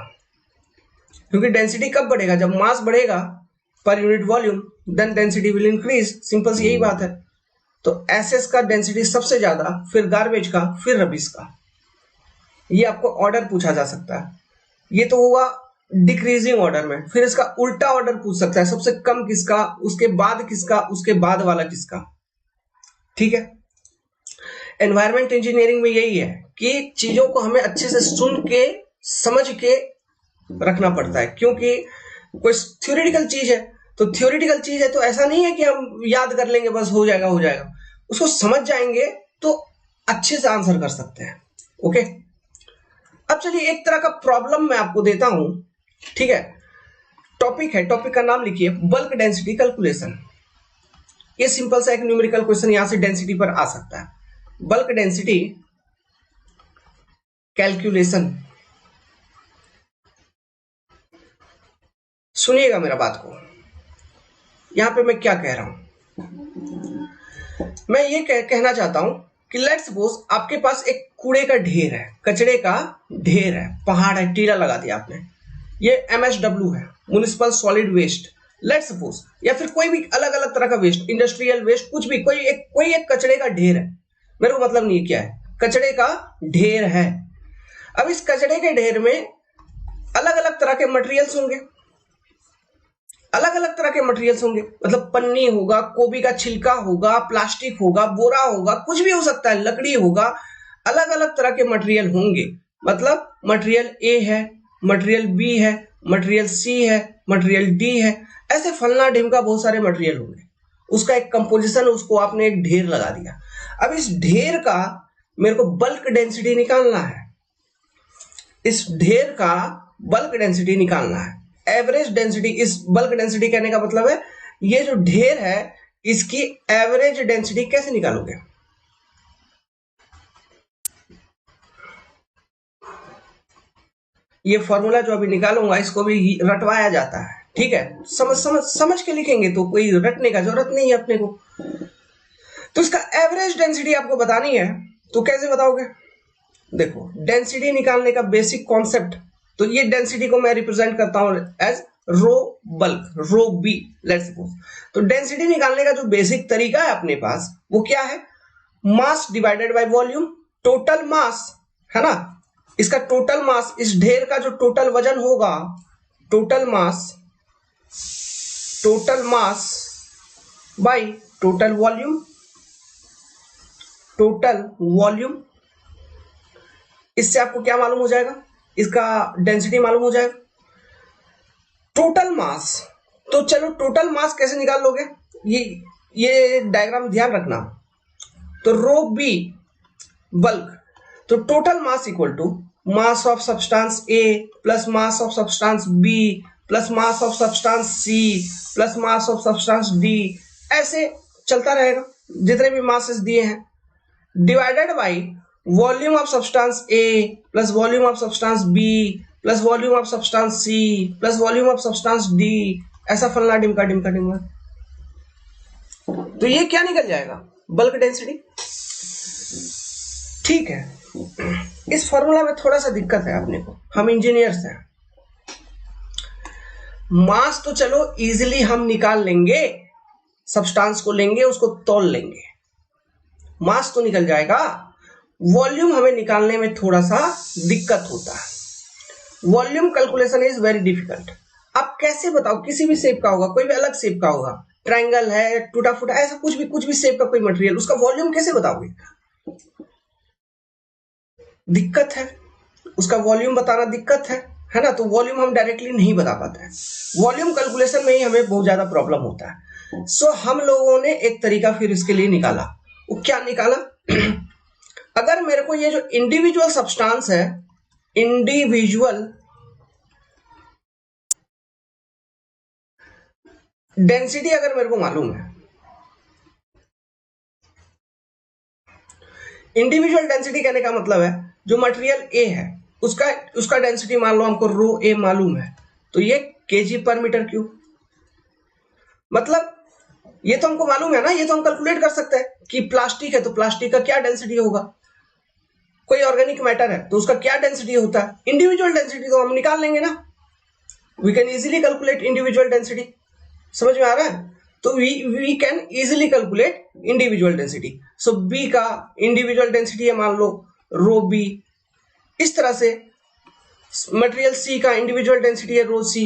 क्योंकि डेंसिटी कब बढ़ेगा? जब मास बढ़ेगा पर unit volume, then density will increase. Simple सी यही बात है। तो एसएस का डेंसिटी सबसे ज्यादा, फिर गार्बेज का, फिर रबीज का। ये आपको ऑर्डर पूछा जा सकता है। ये तो हुआ डिक्रीजिंग ऑर्डर में। फिर इसका उल्टा ऑर्डर पूछ सकता है, सबसे कम किसका, उसके बाद किसका, उसके बाद वाला किसका। ठीक है, एनवायरमेंट इंजीनियरिंग में यही है कि चीजों को हमें अच्छे से सुन के समझ के रखना पड़ता है, क्योंकि कोई थ्योरेटिकल चीज है तो थ्योरेटिकल चीज है तो ऐसा नहीं है कि हम याद कर लेंगे बस हो जाएगा हो जाएगा। उसको समझ जाएंगे तो अच्छे से आंसर कर सकते हैं। ओके, अब चलिए एक तरह का प्रॉब्लम मैं आपको देता हूं। ठीक है, टॉपिक है, टॉपिक का नाम लिखिए बल्क डेंसिटी कैलकुलेशन। ये सिंपल सा एक न्यूमेरिकल क्वेश्चन यहां से डेंसिटी पर आ सकता है। Bulk density calculation. सुनिएगा मेरा बात को, यहां पे मैं क्या कह रहा हूं। मैं ये कहना चाहता हूं कि लेट्स सपोज आपके पास एक कूड़े का ढेर है, कचड़े का ढेर है, पहाड़ है, टीला लगा दिया आपने। ये MSW है, municipal solid waste, let's suppose, या फिर कोई भी अलग अलग तरह का वेस्ट, इंडस्ट्रियल वेस्ट, कुछ भी, कोई एक कचड़े का ढेर है। मेरे को मतलब नहीं क्या है, कचड़े का ढेर है। अब इस कचड़े के ढेर में अलग अलग तरह के मटेरियल्स होंगे, अलग अलग तरह के मटेरियल्स होंगे, मतलब पन्नी होगा, गोभी का छिलका होगा, प्लास्टिक होगा, बोरा होगा, कुछ भी हो सकता है, लकड़ी होगा, अलग अलग तरह के मटेरियल होंगे। मतलब मटेरियल ए है, मटेरियल बी है, मटेरियल सी है, मटेरियल डी है, ऐसे फलना ढिमका बहुत सारे मटेरियल होंगे। उसका एक कंपोजिशन, उसको आपने एक ढेर लगा दिया। अब इस ढेर का मेरे को बल्क डेंसिटी निकालना है। इस ढेर का बल्क डेंसिटी निकालना है, एवरेज डेंसिटी। इस बल्क डेंसिटी कहने का मतलब है ये जो ढेर है इसकी एवरेज डेंसिटी कैसे निकालोगे। ये फॉर्मूला जो अभी निकालूंगा इसको भी रटवाया जाता है। ठीक है, समझ के लिखेंगे तो कोई रटने का जरूरत नहीं है अपने को। तो इसका एवरेज डेंसिटी आपको बतानी है, तो कैसे बताओगे? देखो, डेंसिटी निकालने का बेसिक कॉन्सेप्ट, तो ये डेंसिटी को मैं रिप्रेजेंट करता हूं as rho bulk, rho B, let's suppose. तो डेंसिटी निकालने का जो बेसिक तरीका है अपने पास वो क्या है? Mass divided by volume, total mass, है ना। इसका टोटल मास, इस ढेर का जो टोटल वजन होगा, total mass by total volume. इससे आपको क्या मालूम हो जाएगा? इसका डेंसिटी मालूम हो जाएगा। टोटल मास, तो चलो टोटल मास कैसे निकाल लोगे, ये डायग्राम ध्यान रखना। तो रो बी बल्क, तो total mass equal to mass of substance A plus mass of substance B plus mass of substance C plus mass of substance D, ऐसे चलता रहेगा जितने भी मासेस दिए हैं, divided by volume of substance A plus volume of substance B plus volume of substance C plus volume of substance D, ऐसा फलना ढिमका ढिमका ढिमका। तो ये क्या निकल जाएगा? Bulk density. ठीक है, इस फॉर्मूला में थोड़ा सा दिक्कत है अपने को, हम इंजीनियर्स हैं। मास तो चलो इजीली हम निकाल लेंगे, सब्सटेंस को लेंगे, उसको तौल लेंगे, मास तो निकल जाएगा। वॉल्यूम हमें निकालने में थोड़ा सा दिक्कत होता है। Volume calculation is very difficult. आप कैसे बताओ, किसी भी शेप का होगा, कोई भी अलग शेप का होगा, ट्रायंगल है, टूटा फूटा, ऐसा कुछ भी शेप का कोई मटेरियल, उसका वॉल्यूम कैसे बताओगे? दिक्कत है, उसका वॉल्यूम बताना दिक्कत है। है ना, तो वॉल्यूम हम डायरेक्टली नहीं बता पाते हैं, वॉल्यूम कैलकुलेशन में ही हमें बहुत ज्यादा प्रॉब्लम होता है। सो हम लोगों ने एक तरीका फिर इसके लिए निकाला। वो क्या निकाला? अगर मेरे को ये जो इंडिविजुअल सब्सटेंस है, इंडिविजुअल डेंसिटी अगर मेरे को मालूम है, इंडिविजुअल डेंसिटी कहने का मतलब है जो मटेरियल ए है उसका डेंसिटी मान लो हमको रो ए मालूम है, तो ये केजी पर मीटर क्यूब, मतलब ये तो हमको मालूम है ना, ये तो हम कैलकुलेट कर सकते हैं कि प्लास्टिक है तो प्लास्टिक का क्या डेंसिटी होगा, कोई ऑर्गेनिक मैटर है तो उसका क्या डेंसिटी होता है, इंडिविजुअल डेंसिटी तो हम निकाल लेंगे ना, we can easily calculate individual density. समझ में आ रहा है? तो we can easily calculate individual density. So B का इंडिविजुअल डेंसिटी है मान लो रो बी, इस तरह से मटेरियल सी का इंडिविजुअल डेंसिटी है रो सी।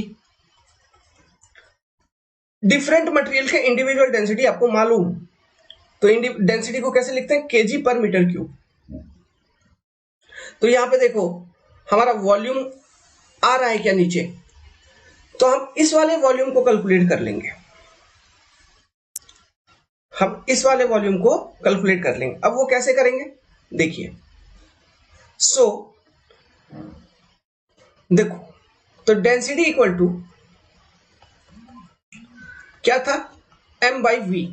डिफरेंट मटेरियल के इंडिविजुअल डेंसिटी आपको मालूम, तो डेंसिटी को कैसे लिखते हैं? KG per metre cube. तो यहां पे देखो हमारा वॉल्यूम आ रहा है क्या नीचे, तो हम इस वाले वॉल्यूम को कैलकुलेट कर लेंगे, हम इस वाले वॉल्यूम को कैलकुलेट कर लेंगे। अब वो कैसे करेंगे देखिए। सो देखो, तो डेंसिटी इक्वल टू क्या था? m by V.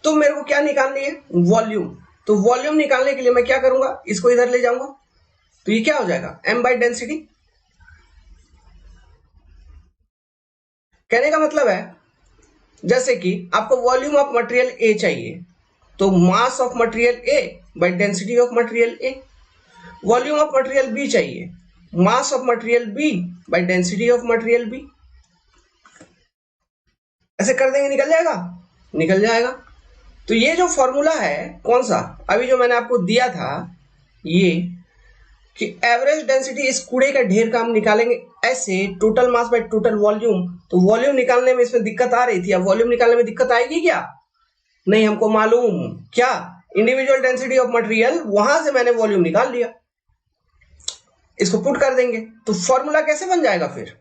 तो मेरे को क्या निकालनी है? वॉल्यूम। तो वॉल्यूम निकालने के लिए मैं क्या करूंगा? इसको इधर ले जाऊंगा, तो ये क्या हो जाएगा? m by density. कहने का मतलब है जैसे कि आपको वॉल्यूम ऑफ मटेरियल ए चाहिए, तो mass of material A by density of material A. Volume of material B चाहिए, mass of material B by density of material B. ऐसे कर देंगे, निकल जाएगा, निकल जाएगा। तो ये जो फॉर्मूला है कौन सा, अभी जो मैंने आपको दिया था, ये कि एवरेज डेंसिटी इस कूड़े का ढेर का हम निकालेंगे ऐसे, total mass by total volume. तो वॉल्यूम निकालने में इसमें दिक्कत आ रही थी, अब वॉल्यूम निकालने में दिक्कत आएगी क्या? नहीं, हमको मालूम क्या, इंडिविजुअल डेंसिटी ऑफ मटेरियल, वहां से मैंने वॉल्यूम निकाल लिया। इसको पुट कर देंगे तो फॉर्मूला कैसे बन जाएगा फिर?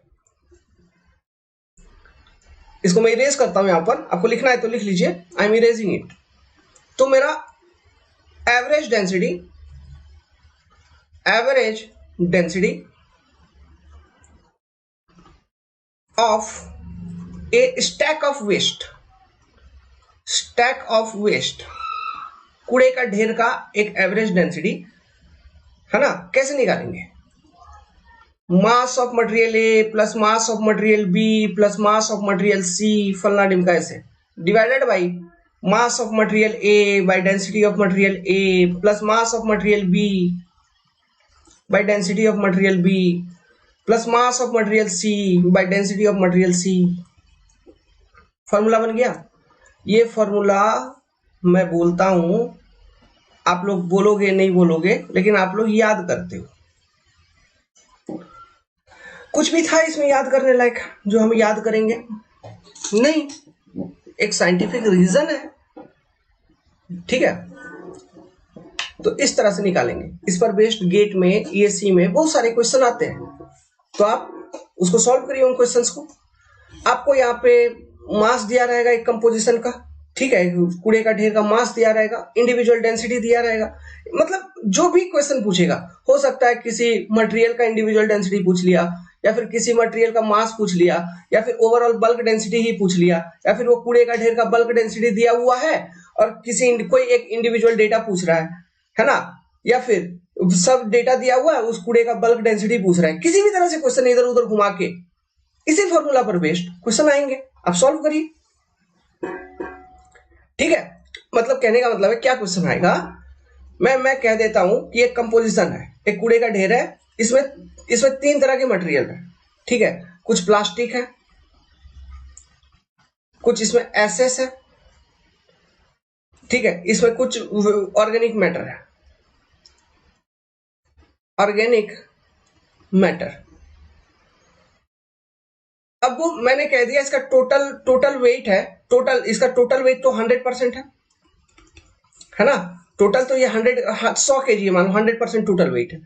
इसको मैं इरेज करता हूं, यहां पर आपको लिखना है तो लिख लीजिए, आई एम इरेजिंग इट। तो मेरा average density of a stack of waste, कूड़े का ढेर का एक एवरेज डेंसिटी है ना, कैसे निकालेंगे? Mass of material A plus mass of material B plus mass of material C फलना डिमका, ऐसे divided by mass of material A by density of material A plus mass of material B by density of material B plus mass of material C by density of material C. Formula बन गया। ये formula मैं बोलता हूं, आप लोग बोलोगे नहीं बोलोगे, लेकिन आप लोग याद करते हो। कुछ भी था इसमें याद करने लायक जो हम याद करेंगे? नहीं, एक साइंटिफिक रीजन है, ठीक है। तो इस तरह से निकालेंगे। इस पर बेस्ड गेट में, ईएससी में बहुत सारे क्वेश्चन आते हैं, तो आप उसको सॉल्व करिए उन क्वेश्चंस को। आपको यहाँ पे मास दिया रहेगा एक कंपोजिशन का, ठीक है, कूड़े का ढेर का मास दिया रहेगा, इंडिविजुअल डेंसिटी दिया रहेगा, मतलब जो भी क्वेश्चन पूछेगा, हो सकता है किसी मटेरियल का इंडिविजुअल डेंसिटी पूछ लिया, या फिर किसी मटेरियल का मास पूछ लिया, या फिर ओवरऑल बल्क डेंसिटी ही पूछ लिया, या फिर वो कूड़े का ढेर का बल्क डेंसिटी दिया हुआ है और कोई एक इंडिविजुअल डेटा पूछ रहा है ना, या फिर सब डेटा दिया हुआ है, उस कूड़े का बल्क डेंसिटी पूछ रहा है। किसी भी तरह से क्वेश्चन इधर उधर घुमा के इसी फॉर्मूला पर बेस्ड क्वेश्चन आएंगे, आप सॉल्व करिए, ठीक है। मतलब कहने का मतलब है क्या क्वेश्चन आएगा, मैं कह देता हूं कि एक कंपोजिशन है, एक कूड़े का ढेर है, इसमें 3 तरह के मटेरियल है, ठीक है, कुछ प्लास्टिक है, कुछ इसमें एसएस है, ठीक है, इसमें कुछ ऑर्गेनिक मैटर है, ऑर्गेनिक मैटर। अब वो मैंने कह दिया इसका टोटल वेट है, इसका टोटल वेट तो 100% है ना, टोटल तो ये 100 केजी है, मानो 100% टोटल वेट है।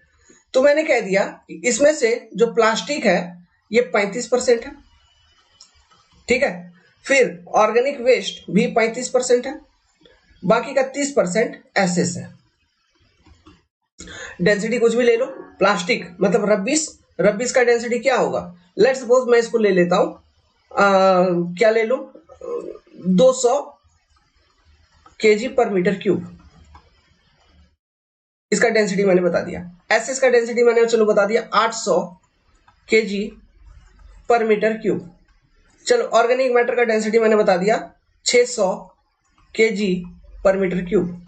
तो मैंने कह दिया कि इसमें से जो प्लास्टिक है ये 35% है, ठीक है। फिर ऑर्गेनिक वेस्ट भी 35% है, बाकी का 30% एसएस है। डेंसिटी कुछ भी ले लो, प्लास्टिक मतलब रब्बिश, रब्बिश का डेंसिटी क्या होगा, लेट्स सपोज मैं इसको ले लेता हूं, क्या ले लूं, 200 केजी पर मीटर क्यूब, इसका डेंसिटी मैंने बता दिया। एसएस का डेंसिटी मैंने चलो बता दिया 800 केजी पर मीटर क्यूब। चलो ऑर्गेनिक मैटर का डेंसिटी मैंने बता दिया 600 केजी पर मीटर क्यूब।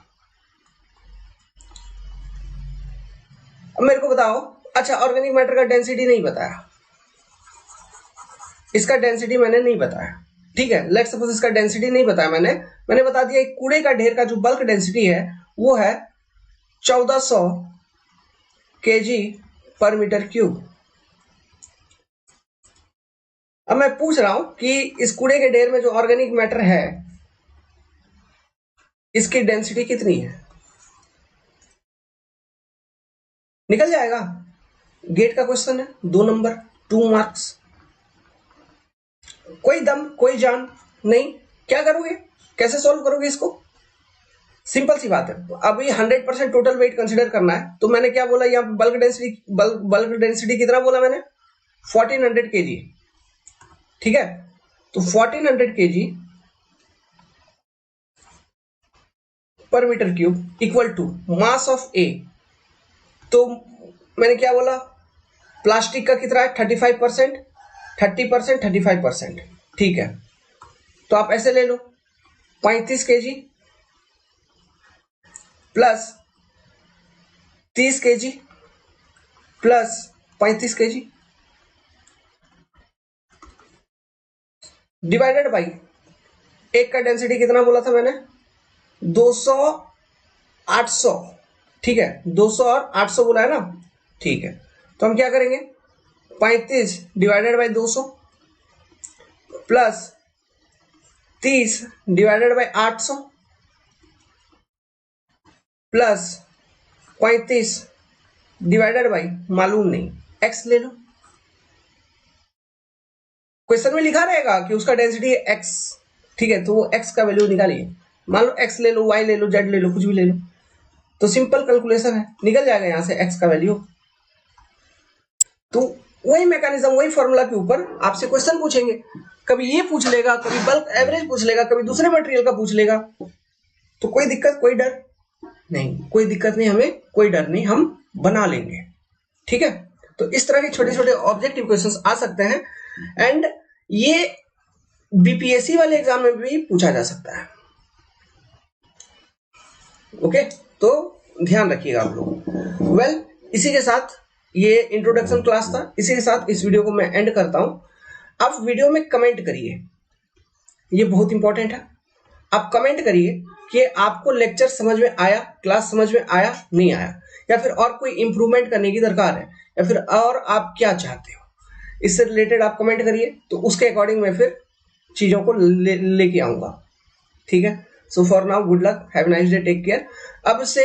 अब मेरे को बताओ, अच्छा ऑर्गेनिक मैटर का डेंसिटी नहीं बताया, इसका डेंसिटी मैंने नहीं बताया, ठीक है। लेट्स सपोज इसका डेंसिटी नहीं बताया मैंने बता दिया एक कूड़े का ढेर का जो बल्क डेंसिटी है वो है 1400 केजी पर मीटर क्यूब। अब मैं पूछ रहा हूं कि इस कूड़े के ढेर में जो ऑर्गेनिक मैटर है इसकी डेंसिटी कितनी है, निकल जाएगा। गेट का क्वेश्चन है, 2 नंबर, 2 मार्क्स। कोई दम कोई जान नहीं, क्या करोगे, कैसे सॉल्व करोगे इसको, सिंपल सी बात है। अभी 100% टोटल वेट कंसीडर करना है, तो मैंने क्या बोला यहाँ पे बल्क डेंसिटी कितना बोला मैंने, 1400 केजी, ठीक है। तो 1400 KG per metre cube equal to mass of A. तो मैंने क्या बोला, प्लास्टिक का कितना है 35%, 30%, 35%, ठीक है। तो आप ऐसे ले लो 35 KG plus 30 KG plus 35 KG divided by एक का डेंसिटी कितना बोला था मैंने, 200 800, ठीक है। 200 और 800 बोला है ना, ठीक है। तो हम क्या करेंगे, 35 divided by 200 plus 30 divided by 800 plus 35 divided by मालूम नहीं x ले लो। क्वेश्चन में लिखा रहेगा कि उसका डेंसिटी है x, ठीक है। तो वो x का वैल्यू निकालिए, मान लो x ले लो, y ले लो, z ले लो, कुछ भी ले लो, तो सिंपल कैलकुलेशन है, निकल जाएगा यहां से x का वैल्यू। तो वही मैकेनिज्म, वही फॉर्मूला के ऊपर आपसे क्वेश्चन पूछेंगे, कभी ये पूछ लेगा, कभी बल्क एवरेज पूछ लेगा, कभी दूसरे मटेरियल का पूछ लेगा। तो कोई दिक्कत कोई डर नहीं, कोई दिक्कत नहीं, हमें कोई डर नहीं, हम बना लेंगे, ठीक है। तो इस तरह के छोटे छोटे ऑब्जेक्टिव क्वेश्चंस आ सकते हैं, एंड ये बीपीएससी वाले एग्जाम में भी पूछा जा सकता है। ओके, तो ध्यान रखिएगा आप लोग। वेल, इसी के साथ ये इंट्रोडक्शन क्लास था, इसी के साथ इस वीडियो को मैं एंड करता हूं। आप वीडियो में कमेंट करिए, ये बहुत इंपॉर्टेंट है। आप कमेंट करिए कि आपको लेक्चर समझ में आया, क्लास समझ में आया, नहीं आया, या फिर और कोई इंप्रूवमेंट करने की दरकार है, या फिर और आप क्या चाहते हो, इससे रिलेटेड आप कमेंट करिए, तो उसके अकॉर्डिंग मैं फिर चीजों को लेके आऊंगा, ठीक है। So for now good luck, have nice day, take care. अब से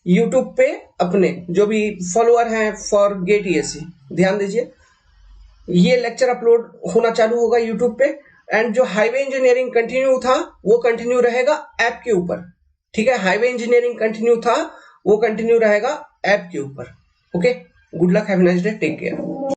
यूट्यूब पे अपने जो भी फॉलोअर हैं फॉर गेट ईएससी, ध्यान दीजिए, ये लेक्चर अपलोड होना चालू होगा यूट्यूब पे, एंड जो हाईवे इंजीनियरिंग कंटिन्यू था वो कंटिन्यू रहेगा ऐप के ऊपर, ठीक है। हाईवे इंजीनियरिंग कंटिन्यू था वो कंटिन्यू रहेगा ऐप के ऊपर। Okay, good luck, have nice day, take care.